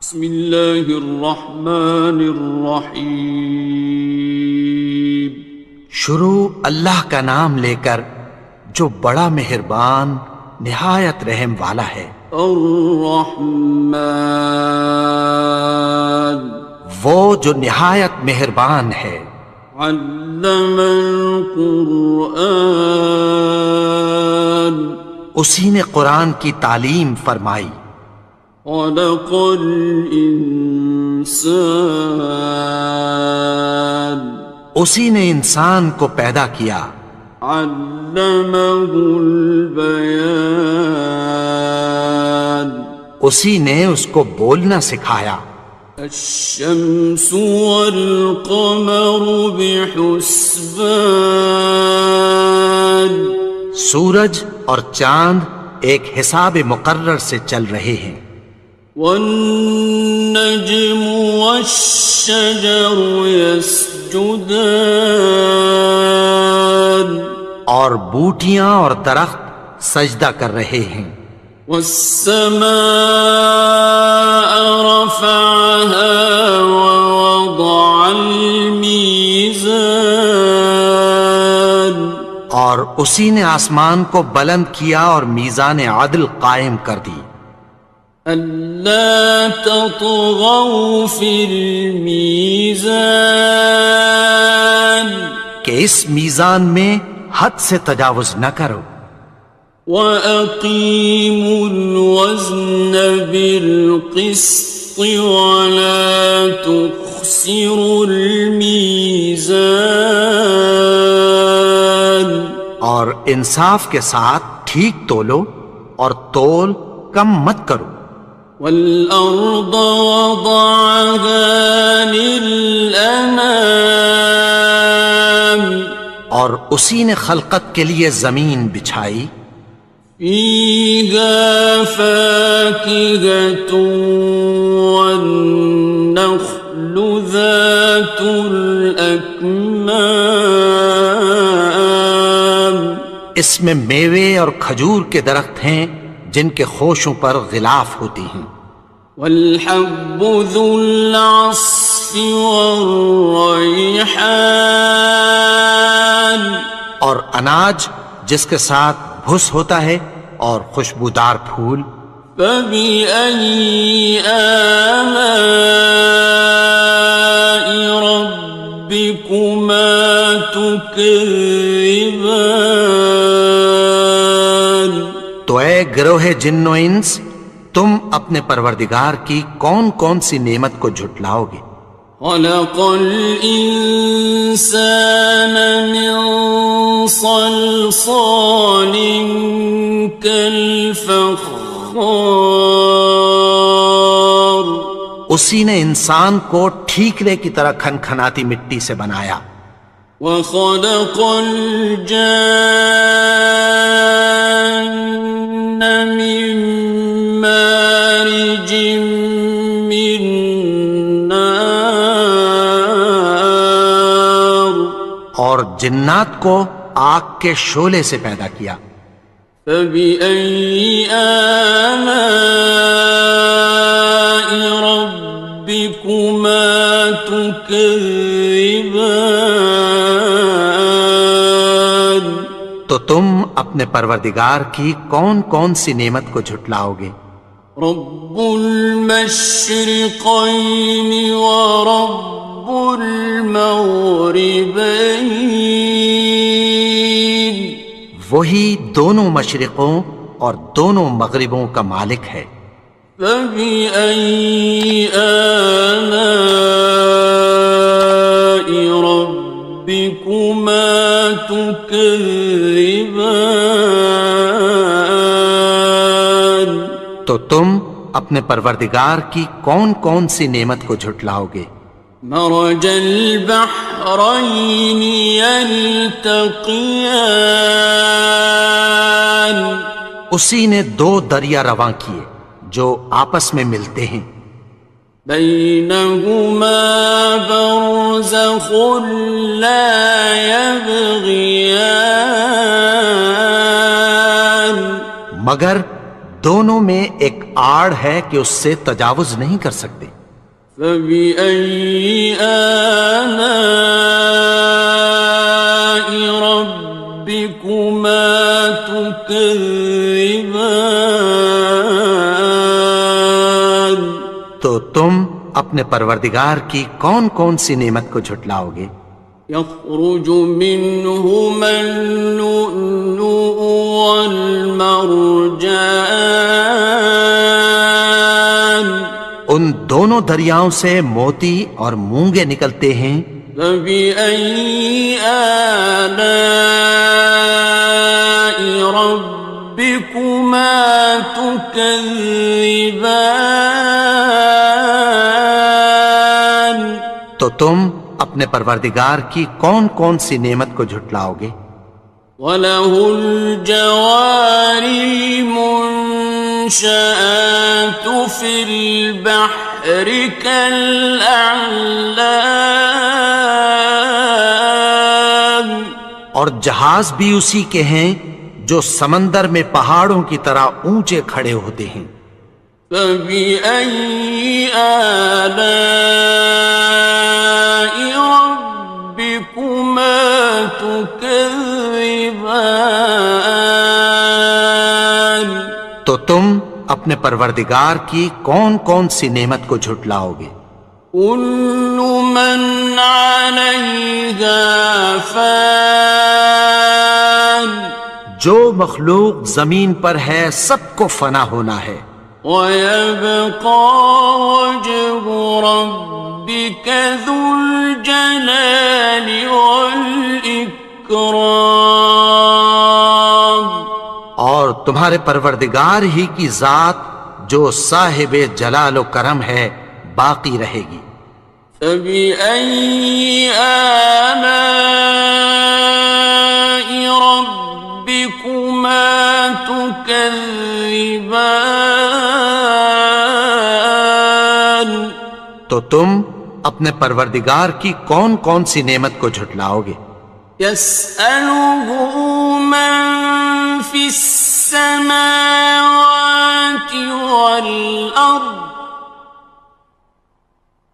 بسم اللہ الرحمن الرحیم۔ شروع اللہ کا نام لے کر جو بڑا مہربان نہایت رحم والا ہے۔ الرحمن، وہ جو نہایت مہربان ہے۔ علم القرآن، اسی نے قرآن کی تعلیم فرمائی۔ خلق الانسان، اسی نے انسان کو پیدا کیا۔ علمہ البیان، اسی نے اس کو بولنا سکھایا۔ الشمس والقمر بحسبان، سورج اور چاند ایک حساب مقرر سے چل رہے ہیں۔ والنجم والشجر يسجدان، اور بوٹیاں اور درخت سجدہ کر رہے ہیں۔ والسماء رفعها ووضع الميزان، اور اسی نے آسمان کو بلند کیا اور میزان عدل قائم کر دی۔ ألا تطغوا في الميزان، کہ اس میزان میں حد سے تجاوز نہ کرو۔ وَأَقِيمُوا الْوَزْنَ بِالْقِسْطِ وَلَا تُخْسِرُوا الْمِيزَانَ، اور انصاف کے ساتھ ٹھیک تولو اور تول کم مت کرو۔ وَالْأَرْضَ وَضَعَهَا لِلْأَنَامِ، اور اسی نے خلقت کے لیے زمین بچھائی۔ فِيهَا فَاكِهَةٌ وَالنَّخْلُ ذَاتُ الْأَكْمَامِ، اس میں میوے اور کھجور کے درخت ہیں جن کے خوشوں پر غلاف ہوتی ہیں۔ وَالْحَبُّ ذُو الْعَصْفِ وَالرَّيْحَانِ، اور اناج جس کے ساتھ بھس ہوتا ہے اور خوشبودار پھول۔ فَبِأَيِّ آلَاءِ رَبِّكُمَا تُكَذِّبَانِ، تو اے گروہ جن و انس، تم اپنے پروردگار کی کون کون سی نعمت کو جھٹلاؤ گے؟ خَلَقَ الْإِنسَانَ مِنْ صَلْصَالٍ كَالْفَخَّارِ، اسی نے انسان کو ٹھیکرے کی طرح کھنکھناتی مٹی سے بنایا۔ وَخَلَقَ الْجَانَّ مِن مَّارِجٍ مِّن نَّارٍ، اور جنات کو آگ کے شعلے سے پیدا کیا۔ فَبِأَيِّ آلَاءِ رَبِّكُمَا تُكَذِّبَانِ، تو تم اپنے پروردگار کی کون کون سی نعمت کو جھٹلاؤ گے؟ رب المشرقین ورب المغربین، وہی دونوں مشرقوں اور دونوں مغربوں کا مالک ہے۔ فَبِأَيِّ آلَاءِ رَبِّكُمَا تُكَذِّبَانِ، تو تم اپنے پروردگار کی کون کون سی نعمت کو جھٹلاؤ گے؟ مرج البحرین یلتقیان، اسی نے دو دریا رواں کیے جو آپس میں ملتے ہیں۔ بینہما برزخ لا یبغیان، مگر دونوں میں ایک آڑ ہے کہ اس سے تجاوز نہیں کر سکتے۔ فبأي آلاء ربكما تكذبان؟ تو تم اپنے پروردگار کی کون کون سی نعمت کو جھٹلاؤ گے؟ يخرج منهما اللؤلؤ والمرجان، ان دونوں دریاؤں سے موتی اور مونگے نکلتے ہیں۔ فبأي آلاء ربكما تكذبان؟ تو تم اپنے پروردگار کی کون کون سی نعمت کو جھٹلاؤ گے؟ وَلَهُ الْجَوَارِ الْمُنشَآتُ فِي الْبَحْرِ كَالْأَعْلَامِ، اور جہاز بھی اسی کے ہیں جو سمندر میں پہاڑوں کی طرح اونچے کھڑے ہوتے ہیں۔ فَبِأَيِّ آلَاءِ رَبِّكُمَا تُكَذِّبَانِ؟ تو تم اپنے پروردگار کی کون کون سی نعمت کو جھٹلاؤ گے؟ كُلُّ مَنْ عَلَيْهَا فَانٍ، جو مخلوق زمین پر ہے سب کو فنا ہونا ہے۔ وَيَبْقَى وَجْهُ رَبِّكَ ذُو الْجَلَالِ وَالْإِكْرَامِ، اور تمہارے پروردگار ہی کی ذات جو صاحب جلال و کرم ہے باقی رہے گی۔ فَبِأَيِّ آلَاءِ رَبِّكُمَا تُكَذِّبَانِ؟ تو تم اپنے پروردگار کی کون کون سی نعمت کو جھٹلاؤ گے؟ يَسْأَلُهُ مَن فِي السَّمَاوَاتِ وَالْأَرْضِ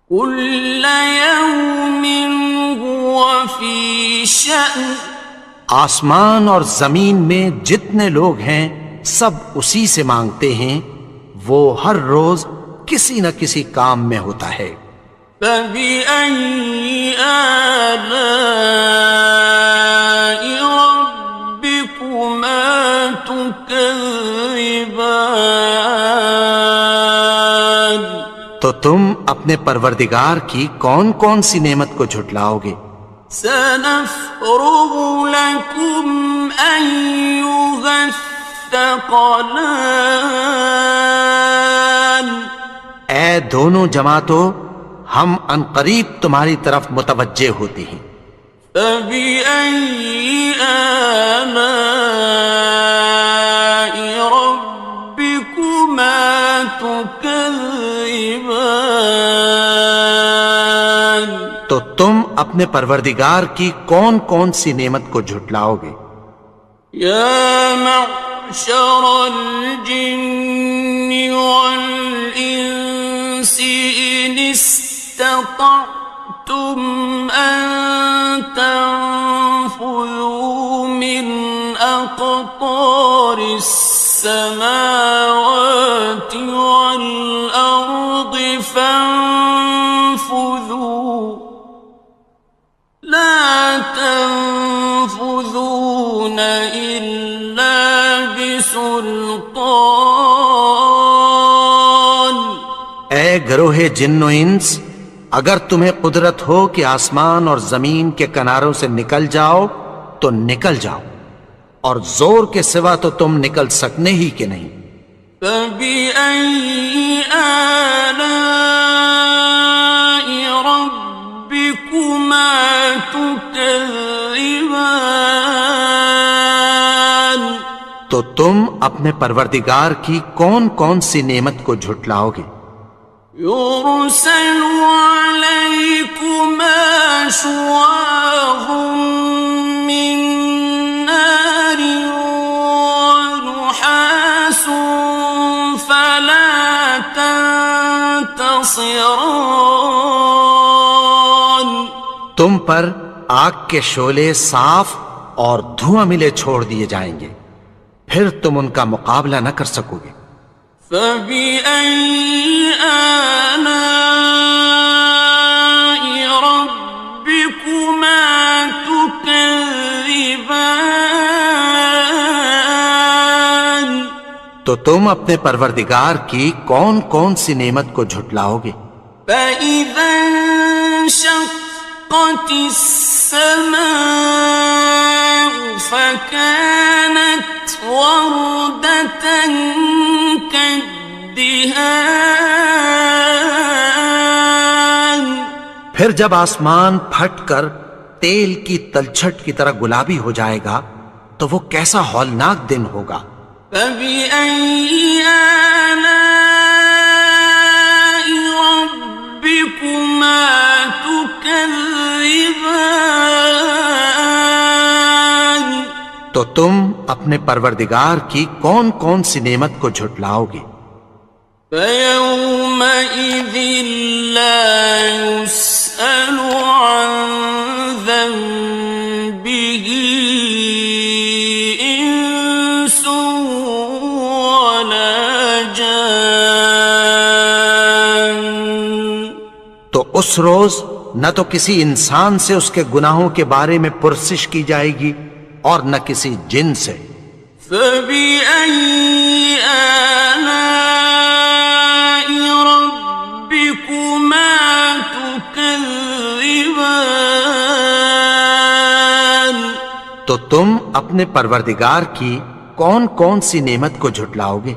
كُلَّ يَوْمٍ هُوَ فِي شَأْنٍ، آسمان اور زمین میں جتنے لوگ ہیں سب اسی سے مانگتے ہیں، وہ ہر روز کسی نہ کسی کام میں ہوتا ہے۔ فَبِأَيِّ آلَاءِ رَبِّكُمَا تُكَذِّبَانِ؟ تو تم اپنے پروردگار کی کون کون سی نعمت کو جھٹلاؤ گے؟ سَنَفْرُغُ لَكُمْ أَيُّهَ الثَّقَلَانِ، اے دونوں جماعتوں، ہم عنقریب تمہاری طرف متوجہ ہوتے ہیں۔ فَبِأَيِّ آلَاءِ رَبِّكُمَا تُكَذِّبَانِ؟ تو تم اپنے پروردگار کی کون کون سی نعمت کو جھٹلاؤ گے؟ يَا مَعْشَرَ الْجِنِّ وَالْإِنسِ إِنِ اسْتَطَعْتُمْ أَن تَنفُذُوا مِنْ أَقْطَارِ السَّمَاوَاتِ وَالْأَرْضِ فَانفُذُوا لَا تَنفُذُونَ إِلَّا بِسُلْطَانٍ۔ اے گروہ جن و انس، اگر تمہیں قدرت ہو کہ آسمان اور زمین کے کناروں سے نکل جاؤ تو نکل جاؤ، اور زور کے سوا تو تم نکل سکنے ہی کہ نہیں۔ فَبِأَيِّ آلَاءِ رَبِّكُمَا تُكَذِّبَانِ؟ تو تم اپنے پروردگار کی کون کون سی نعمت کو جھٹلاؤ گے؟ يُرْسَلُ عَلَيْكُمَا شُوَاظٌ مِّن نَّارٍ وَنُحَاسٌ خاصران. تم پر آگ کے شعلے صاف اور دھواں ملے چھوڑ دیے جائیں گے، پھر تم ان کا مقابلہ نہ کر سکو گے۔ فبأي آلاء ربكما تكذبان. تو تم اپنے پروردگار کی کون کون سی نعمت کو جھٹلاؤ گے؟ فإذا انشقت السماء فكانت وردة كالدهان. پھر جب آسمان پھٹ کر تیل کی تلچھٹ کی طرح گلابی ہو جائے گا تو وہ کیسا ہولناک دن ہوگا۔ فبأي آلاء ربكما تكذبان. تو تم اپنے پروردگار کی کون کون سی نعمت کو جھٹلاؤ گے؟ فيومئذ لا يسأل عن ذنبه إنس ولا جان. تو اس روز نہ تو کسی انسان سے اس کے گناہوں کے بارے میں پرسش کی جائے گی اور نہ کسی جن سے۔ فبأي آلاء ربكما تكذبان. تو تم اپنے پروردگار کی کون کون سی نعمت کو جھٹلاؤ گے؟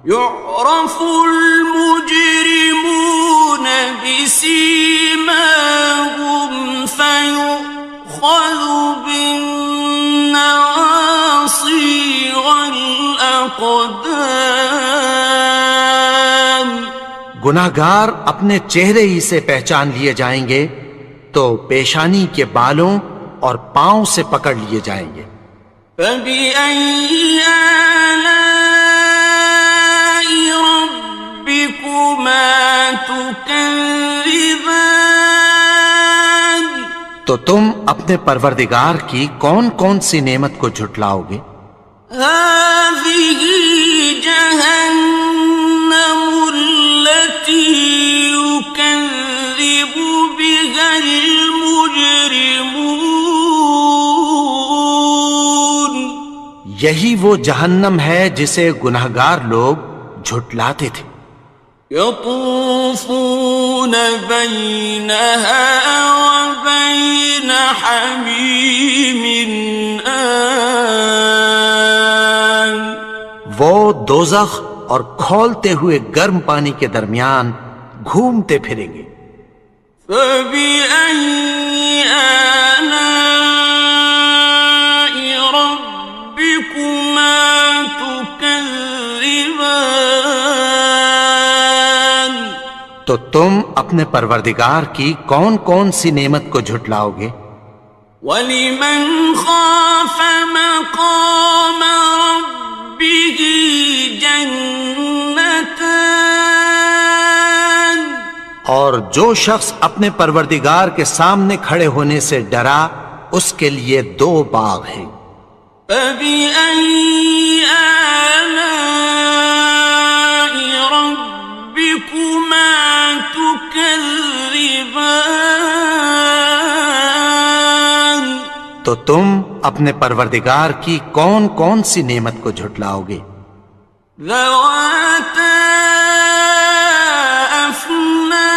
يعرف المجرمون بسيماهم فيؤخذ بالنواصي والأقدام. گناہگار اپنے چہرے ہی سے پہچان لیے جائیں گے تو پیشانی کے بالوں اور پاؤں سے پکڑ لیے جائیں گے۔ فبأي آلاء ربكما تكذبان. تو تم اپنے پروردگار کی کون کون سی نعمت کو جھٹلاؤ گے؟ هذه جهنم التي يكذب بها المجرمون. یہی وہ جہنم ہے جسے گناہگار لوگ جھٹلاتے تھے۔ يطوفون بينها وبين حميم آن. وہ دوزخ اور کھولتے ہوئے گرم پانی کے درمیان گھومتے پھریں گے۔ فبأي آلاء ربكما تكذبان. تو تم اپنے پروردگار کی کون کون سی نعمت کو جھٹلاؤ گے؟ وَلِمَنْ خَافَ مَقَامَ رَبِّهِ جَنَّتَانِ. اور جو شخص اپنے پروردگار کے سامنے کھڑے ہونے سے ڈرا اس کے لیے 2 باغ ہیں۔ فَبِأَيِّ آلَاءِ رَبِّكُمَا تُكَذِّبَانِ. تو تم اپنے پروردگار کی کون کون سی نعمت کو جھٹلاؤ گے؟ ذَوَاتَا أَفْنَانٍ.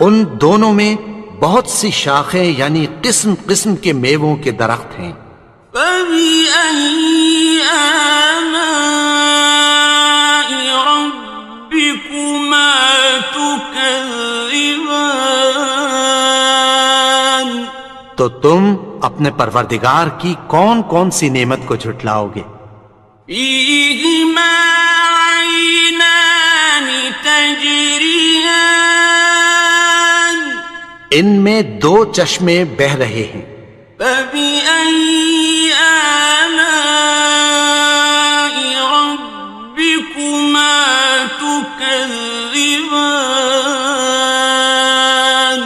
ان دونوں میں بہت سی شاخیں یعنی قسم قسم کے میووں کے درخت ہیں۔ فَبِأَيِّ آلَاءِ رَبِّكُمَا تُكَذِّبَانِ. تو تم اپنے پروردگار کی کون کون سی نعمت کو جھٹلاؤ گے؟ فِيهِمَا عَيْنَانِ تَجْرِيَانِ. ان میں 2 چشمے بہہ رہے ہیں۔ فَبِأَيِّ آلَاءِ رَبِّكُمَا تُكَذِّبَانِ. تكذبان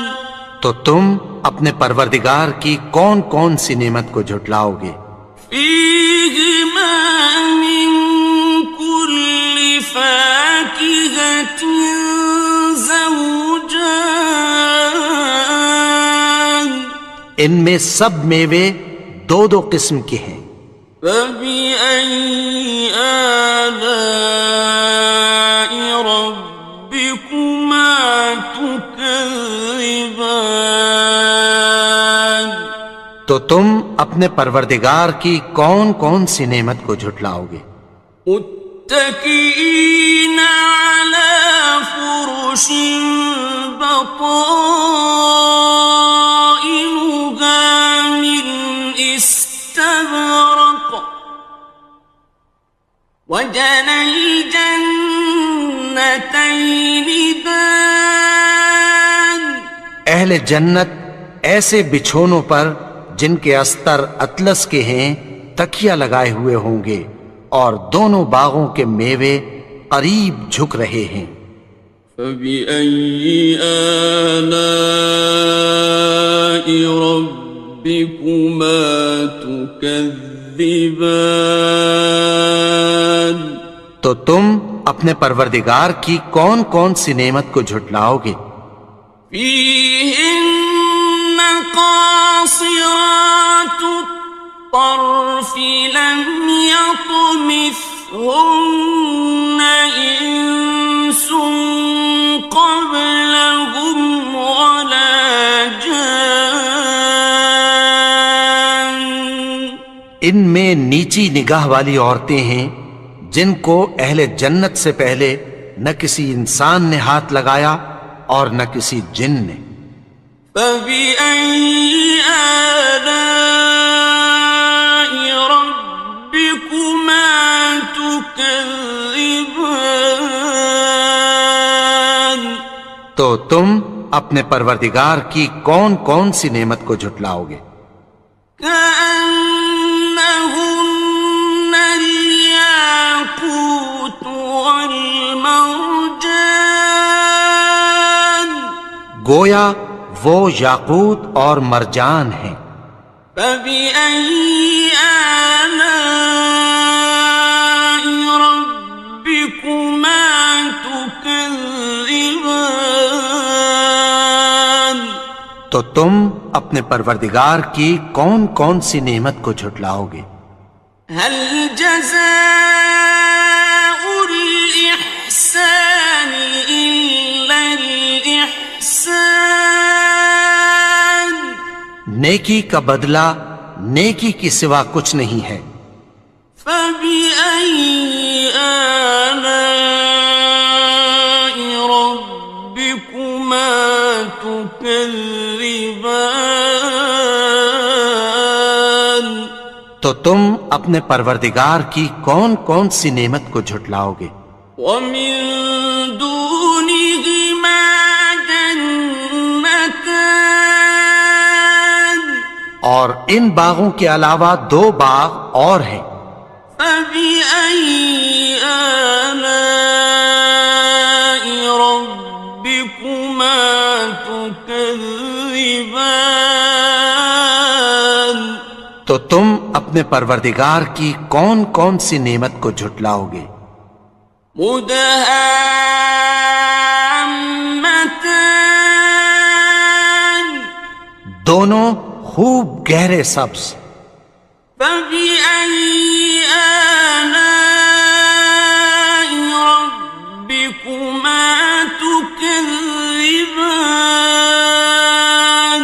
تو تم اپنے پروردگار کی کون کون سی نعمت کو جھٹلاؤ گے؟ فيهما من كل فاكهة زوجان ان میں سب میوے دو دو قسم کے ہیں۔ فبأي آلاء ربكما تكذبان تو تم اپنے پروردگار کی کون کون سی نعمت کو جھٹلاؤ گے؟ متكئين على فرش بطائنها من استبرق وجنى الجنتين دان اہل جنت ایسے بچھونوں پر جن کے استر اطلس کے ہیں تکیہ لگائے ہوئے ہوں گے، اور دونوں باغوں کے میوے قریب جھک رہے ہیں۔ فبأي آلاء ربكما تكذبان تو تم اپنے پروردگار کی کون کون سی نعمت کو جھٹلاؤ گے؟ فيهن قاصرات الطرف لم يطمثهن إنس قبلهم ولا جان ان میں نیچی نگاہ والی عورتیں ہیں جن کو اہل جنت سے پہلے نہ کسی انسان نے ہاتھ لگایا اور نہ کسی جن نے۔ فبأي آلاء ربكما تكذبان تو تم اپنے پروردگار کی کون کون سی نعمت کو جھٹلاؤ گے؟ كأنهن الياقوت والمرجان گویا وہ یاقوت اور مرجان ہیں۔ فبأي آلاء ربكما تكذبان تو تم اپنے پروردگار کی کون کون سی نعمت کو جھٹلاؤ گے؟ هل جزاء الإحسان إلا الإحسان نیکی کا بدلہ نیکی کی سوا کچھ نہیں ہے۔ فبأي آلاء ربكما تكذبان تو تم اپنے پروردگار کی کون کون سی نعمت کو جھٹلاؤ گے؟ ومن دونهما جنتان اور ان باغوں کے علاوہ دو باغ اور ہیں۔ فبأي آلاء ربكما تكذبان تو تم اپنے پروردگار کی کون کون سی نعمت کو جھٹلاؤ گے؟ مدهامتان دونوں خوب گہرے سبز۔ فبأي آلاء ربكما تكذبان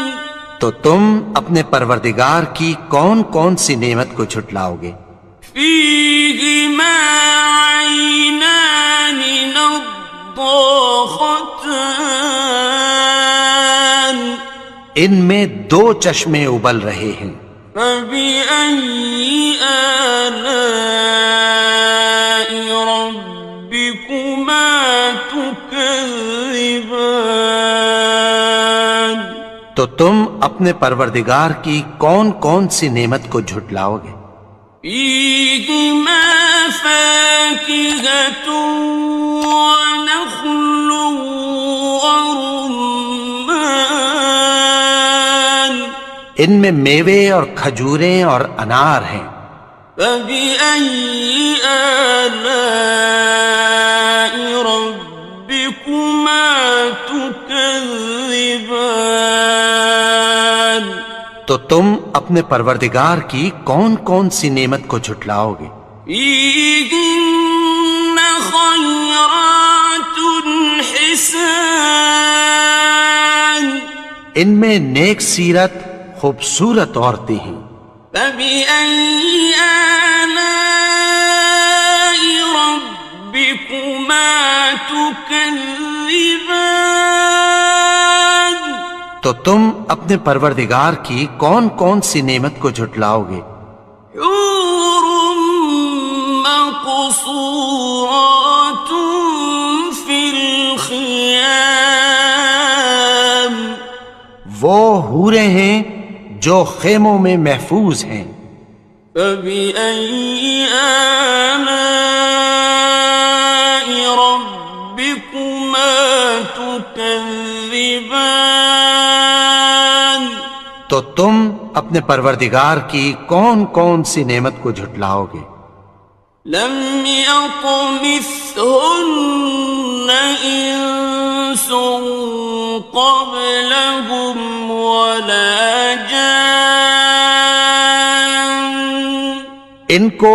تو تم اپنے پروردگار کی کون کون سی نعمت کو جھٹلاؤ گے؟ فيهما عينان نضاختان ان میں دو چشمے ابل رہے ہیں۔ فبأي آلاء ربكما تكذبان تو تم اپنے پروردگار کی کون کون سی نعمت کو جھٹلاؤ گے؟ فيهما فاكهة ونخل ورمان ان میں میوے اور کھجوریں اور انار ہیں. فبأي آلاء ربكما تكذبان تو تم اپنے پروردگار کی کون کون سی نعمت کو جھٹلاؤ گے؟ فيهن خيرات حسان ان میں نیک سیرت خوبصورت عورتیں ہیں. فبأي آلاء ربكما تكذبان تو تم اپنے پروردگار کی کون کون سی نعمت کو جھٹلاؤ گے؟ حور مقصورات في الخيام وہ حوریں ہیں جو خیموں میں محفوظ ہیں. فبأي آلاء ربكما تكذبان تو تم اپنے پروردگار کی کون کون سی نعمت کو جھٹلاؤ گے؟ لم يطمثهن إنس قبلهم ولا جان ان کو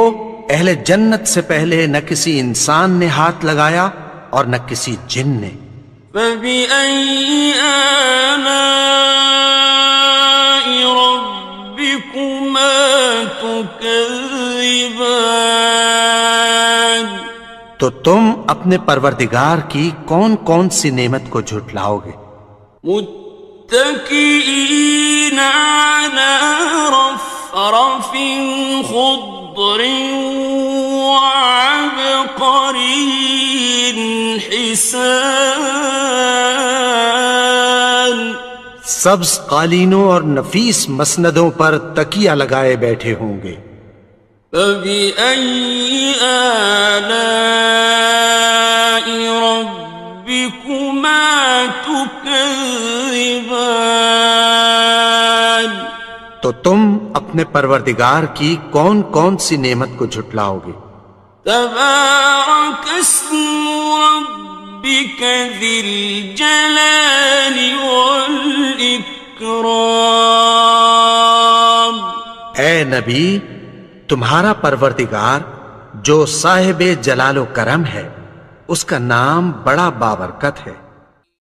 اہل جنت سے پہلے نہ کسی انسان نے ہاتھ لگایا اور نہ کسی جن نے. فبأي آلاء ربكما تكذبان تو تم اپنے پروردگار کی کون کون سی نعمت کو جھٹلاؤ گے؟ متكئين على رفرف خضر وعبقري حسان سبز قالینوں اور نفیس مسندوں پر تکیہ لگائے بیٹھے ہوں گے. فبأي آلاء ربكما تكذبان تو تم اپنے پروردگار کی کون کون سی نعمت کو جھٹلاؤ گے؟ تبارك اسم ربك ذي الجلال والإكرام اے نبی، تمہارا پروردگار جو صاحب جلال و کرم ہے، اس کا نام بڑا بابرکت ہے.